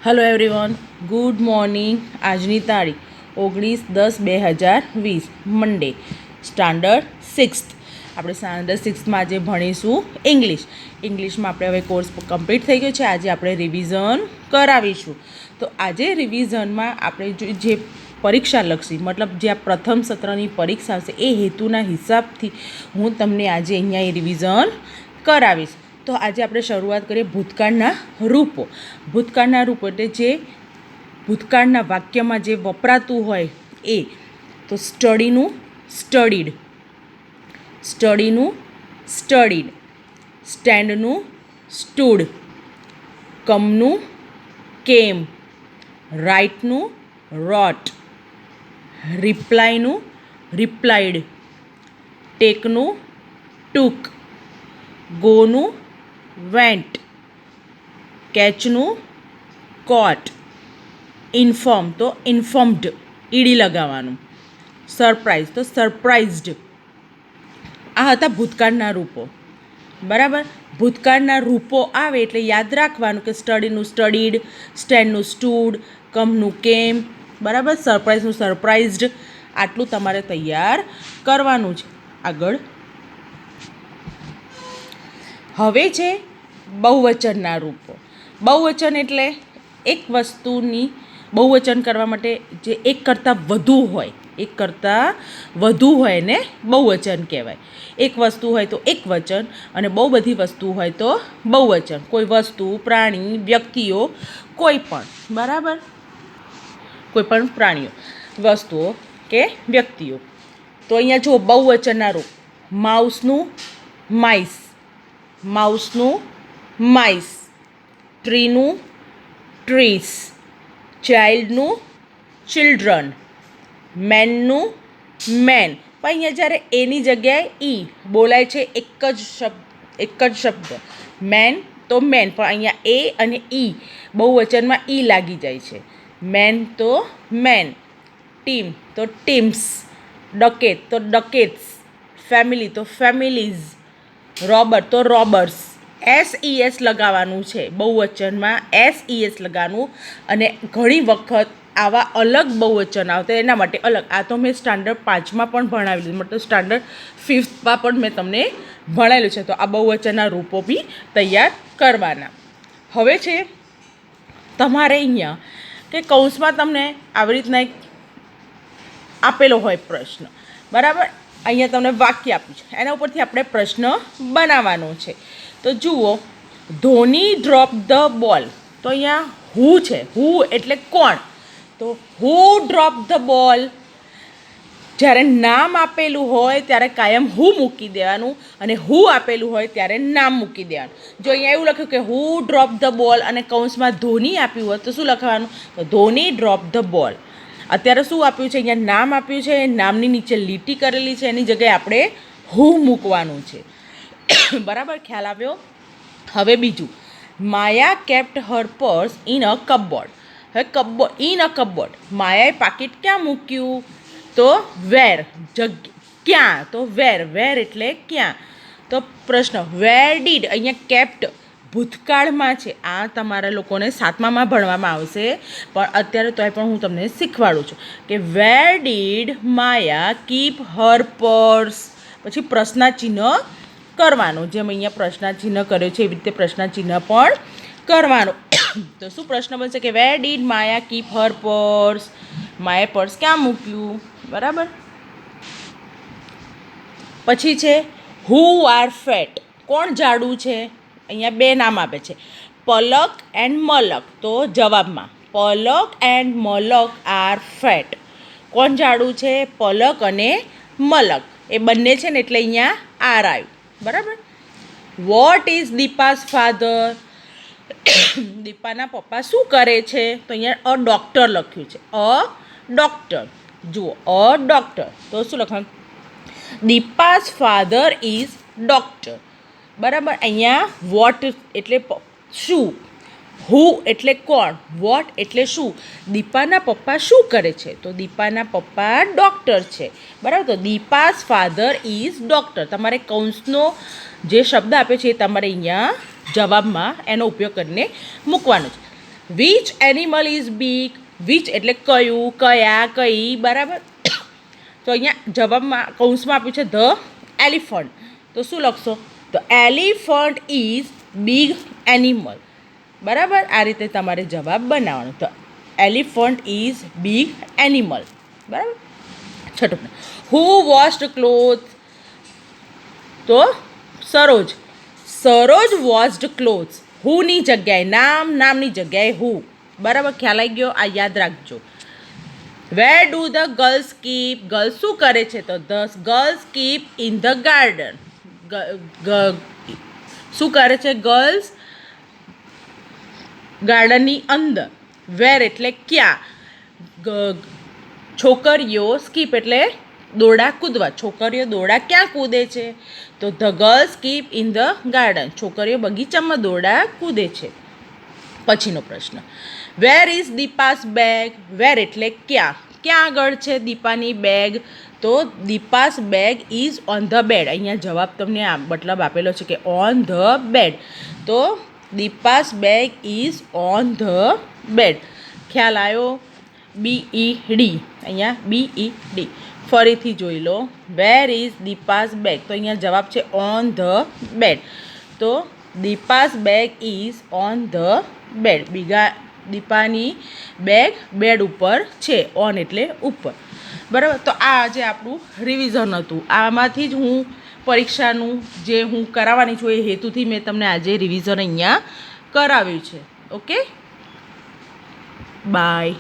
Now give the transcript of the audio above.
Hello everyone, good morning. આજની તારીખ 19/10/2020 મંડે, standard 6th. આપણે સ્ટાન્ડર્ડ 6થમાં આજે ભણીશું ઇંગ્લિશમાં. આપણે હવે કોર્સ કમ્પ્લીટ થઈ ગયો છે. આજે આપણે રિવિઝન કરાવીશું. તો આજે રિવિઝનમાં આપણે જે પરીક્ષાલક્ષી મતલબ જે આ પ્રથમ સત્રની પરીક્ષા આવશે એ હેતુના હિસાબથી હું તમને આજે અહીંયા એ રિવિઝન કરાવીશ. તો આજે આપણે શરૂઆત કરીએ ભૂતકાળના રૂપો. ભૂતકાળના રૂપો એટલે જે ભૂતકાળના વાક્યમાં જે વપરાતું હોય એ. તો સ્ટડીનું સ્ટડીડ, સ્ટડીનું સ્ટડીડ, સ્ટેન્ડનું સ્ટૂડ, કમનું કેમ, રાઇટનું રોટ, રિપ્લાયનું રિપ્લાઇડ, ટેકનું ટૂક, ગોનું વેન્ટ, કેચનું કોટ, ઇન્ફોર્મ તો ઇન્ફોર્મ્ડ ઈડી લગાવવાનું, સરપ્રાઇઝ તો સરપ્રાઇઝડ. આ હતા ભૂતકાળના રૂપો. બરાબર. ભૂતકાળના રૂપો આવે એટલે યાદ રાખવાનું કે સ્ટડીનું સ્ટડીડ, સ્ટેન્ડનું સ્ટૂડ, કમનું કેમ, બરાબર, સરપ્રાઇઝનું સરપ્રાઇઝડ. આટલું તમારે તૈયાર કરવાનું છે. આગળ હવે છે બહુવચનના રૂપો. બહુવચન એટલે એક વસ્તુની બહુવચન કરવા માટે જે એક કરતાં વધુ હોય ને બહુવચન કહેવાય. એક વસ્તુ હોય તો એક વચન અને બહુ બધી વસ્તુ હોય તો બહુવચન. કોઈ વસ્તુ, પ્રાણી, વ્યક્તિઓ, કોઈ પણ. બરાબર, કોઈ પણ પ્રાણીઓ, વસ્તુઓ કે વ્યક્તિઓ. તો અહીંયા જુઓ બહુવચનના રૂપ. માઉસનું માઇસ, માઉસનું માઇસ, ટ્રીનું ટ્રીસ, ચાઇલ્ડનું ચિલ્ડ્રન, મેનનું મેન. પણ અહીંયા જ્યારે એની જગ્યાએ ઈ બોલાય છે, એક જ શબ્દ મેન તો મેન, પણ અહીંયા એ અને ઈ બહુવચનમાં ઈ લાગી જાય છે. મેન તો મેન, ટીમ તો ટીમ્સ, ડકેટ તો ડકેટ્સ, ફેમિલી તો ફેમિલીઝ, રોબર તો રોબર્સ. SES લગાવવાનું છે બહુવચનમાં, SES લગાવવાનું. અને ઘણી વખત આવા અલગ બહુવચન આવતા એના માટે અલગ. આ તો મેં સ્ટાન્ડર્ડ 5માં પણ ભણાવેલું, મતલબ સ્ટાન્ડર્ડ 5થમાં પણ મેં તમને ભણાવેલું છે. તો આ બહુવચનના રૂપો બી તૈયાર કરવાના. હવે છે તમારે અહીંયા કે કૌંસમાં તમને આવી રીતના એક આપેલો હોય પ્રશ્ન. બરાબર. અહીંયા તમને વાક્ય આપ્યું છે, એના ઉપરથી આપણે પ્રશ્ન બનાવવાનો છે. તો જુઓ, ધોની ડ્રોપ ધ બોલ. તો અહીંયા હુ છે, હુ એટલે કોણ. તો હુ ડ્રોપ ધ બોલ. જ્યારે નામ આપેલું હોય ત્યારે કાયમ હુ મૂકી દેવાનું, અને હુ આપેલું હોય ત્યારે નામ મૂકી દેવાનું. જો અહીંયા એવું લખ્યું કે હુ ડ્રોપ ધ બોલ અને કૌંસમાં ધોની આપ્યું હોય તો શું લખવાનું? તો ધોની ડ્રોપ ધ બોલ. અત્યારે શું આપ્યું છે? અહીંયા નામ આપ્યું છે, નામની નીચે લીટી કરેલી છે, એની જગ્યાએ આપણે હુ મૂકવાનું છે. બરાબર, ખ્યાલ આવ્યો? હવે બીજું, Maya kept her purse in a cupboard. હવે ઇન અ કપબોર્ડ, માયાએ પાકીટ ક્યાં મૂક્યું? તો વેર, ક્યાં? તો વેર એટલે ક્યાં? તો પ્રશ્ન, વેર ડીડ. અહીંયા કેપ્ટ ભૂતકાળમાં છે. આ તમારા લોકોને 7મામાં ભણવામાં આવશે, પણ અત્યારે તોય પણ હું તમને શીખવાડું છું કે where did Maya keep Har purse. પછી પ્રશ્નાચિહ્ન કરવાનું. જેમ અહીંયા પ્રશ્નાચિહ્ન કર્યો છે એવી રીતે પ્રશ્નાચિહ્ન પણ કરવાનું. તો શું પ્રશ્ન બનશે કે where did Maya keep Har purse. માએ પર્સ ક્યાં મૂક્યું? બરાબર. પછી છે હુ આર ફેટ. કોણ જાડું છે? અહીંયા બે નામ આપે છે, પલક એન્ડ મલક. તો જવાબમાં પલક એન્ડ મલક આર ફેટ. કોણ જાડું છે? પલક અને મલક. એ બંને છે ને એટલે અહીંયા આર આવ્યું. બરાબર. What is Deepa's father. દીપાના પપ્પા શું કરે છે? તો અહીંયા અ ડૉક્ટર લખ્યું છે, અ ડૉક્ટર. જુઓ, અ ડૉક્ટર. તો શું લખવાનું? Dipa's father is doctor. બરાબર. અહીંયા વોટ એટલે શું, હુ એટલે કોણ, વોટ એટલે શું. દીપાના પપ્પા શું કરે છે? તો દીપાના પપ્પા ડૉક્ટર છે. બરાબર. તો દીપાસ ફાધર ઇઝ ડૉક્ટર. તમારે કૌંસનો જે શબ્દ આપ્યો છે એ તમારે અહીંયા જવાબમાં એનો ઉપયોગ કરીને મૂકવાનો છે. Which animal is big, which એટલે કયું, કયા, કઈ, બરાબર. તો અહીંયા જવાબમાં કૌંસમાં આપ્યું છે ધ એલિફન્ટ. તો શું લખશો? તો એલિફન્ટ ઇઝ બિગ એનિમલ. બરાબર, આ રીતે તમારે જવાબ બનાવવાનો. તો એલિફન્ટ ઇઝ બિગ એનિમલ. બરાબર. છઠ્ઠો પ્રશ્ન, હુ વોશ્ડ ક્લોથ? તો સરોજ. સરોજ વોશ્ડ ક્લોથ્સ. હુની જગ્યાએ નામ, નામની જગ્યાએ હુ. બરાબર, ખ્યાલ આવી ગયો? આ યાદ રાખજો. Where do the girls keep? Girls શું કરે છે? તો the girls keep in the garden. શું કરે છે ગર્લ્સ? ગાર્ડનની અંદર. વેર એટલે ક્યાં. છોકરીઓ સ્કીપ એટલે દોરડા કૂદવા. છોકરીઓ દોરડા ક્યાં કૂદે છે? તો the girls keep in the garden. છોકરીઓ બગીચામાં દોરડા કૂદે છે. પછીનો પ્રશ્ન, વેર ઇઝ દીપાસ બેગ? વેર એટલે ક્યાં. ક્યાં આગળ છે દીપાની બેગ? તો Deepa's bag is on the bed. અહીંયા જવાબ તમને મતલબ આપેલો છે કે ઓન ધ બેડ. તો Deepa's bag is on the bed. ખ્યાલ આવ્યો? BED. અહીંયા BED. ફરીથી જોઈ લો. Where is Dipa's bag? તો અહીંયા જવાબ છે ઓન ધ બેડ. તો Deepa's bag is on the bed. દીપાની બેગ બેડ ઉપર છે. ઓન એટલે ઉપર. બરાબર. તો આ જે આપણું રિવિઝન હતું, આમાંથી જ હું પરીક્ષાનું જે હું કરાવવાની છું એ હેતુથી મેં તમને આજે રિવિઝન અહીંયા કરાવ્યું છે. Okay, by.